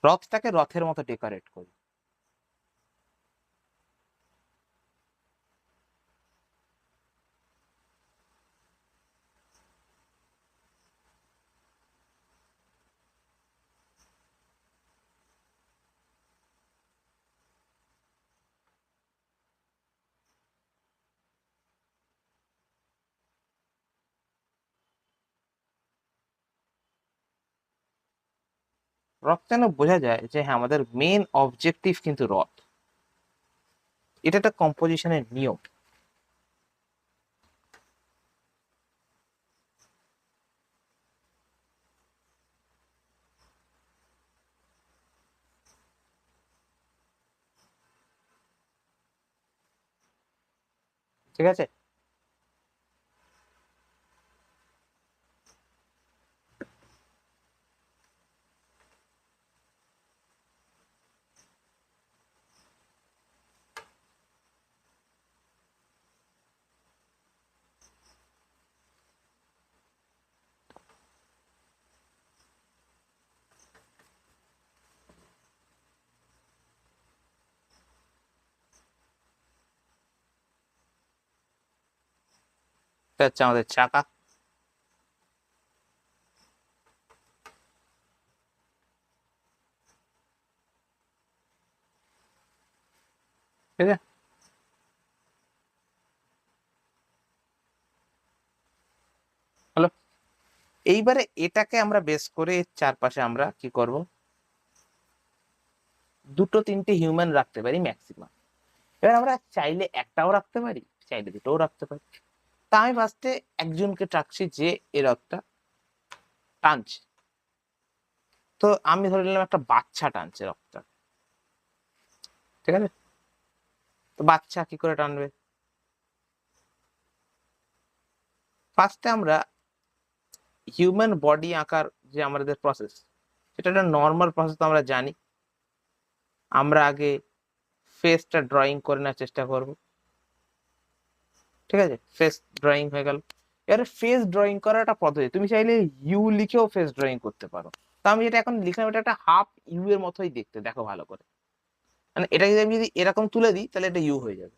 রথটাকে রথের মতো ডেকোরেট করি। রথ যেন বোঝা যায় যে হ্যাঁ আমাদের মেন অবজেক্টিভ কিন্তু রথ। এটা একটা কম্পোজিশনের নিয়ম। ঠিক আছে, এটা হচ্ছে আমাদের চাকা। ঠিক আছে, হলো। এইবারে এটাকে আমরা বেস করে চারপাশে আমরা কি করব, দুটো তিনটে হিউম্যান রাখতে পারি ম্যাক্সিমাম। এবার আমরা চাইলে একটাও রাখতে পারি, চাইলে দুটোও রাখতে পারি। তা আমি ফার্স্টে একজনকে রাখছি যে এ রথটা টানছে। তো আমি ধরে নিলাম একটা বাচ্চা টানছে রথটা। ঠিক আছে, তো বাচ্চা কি করে টানবে? ফার্স্টে আমরা হিউম্যান বডি আঁকার যে আমাদের প্রসেস, সেটা একটা নর্মাল প্রসেস আমরা জানি। আমরা আগে ফেসটা ড্রয়িং করে নেওয়ার চেষ্টা করব। ঠিক আছে, ফেস ড্রয়িং হয়ে গেল। এবারে ফেস ড্রয়িং করার একটা পদ্ধতি, তুমি চাইলে ইউ লিখেও ফেস ড্রয়িং করতে পারো। তো আমি যেটা এখন লিখলাম এটা একটা হাফ ইউ এর মতোই দেখতে, দেখো ভালো করে। মানে এটা যদি আমি যদি এরকম তুলে দিই তাহলে এটা ইউ হয়ে যাবে।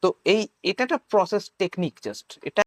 তো এটা একটা প্রসেস টেকনিক জাস্ট, এটা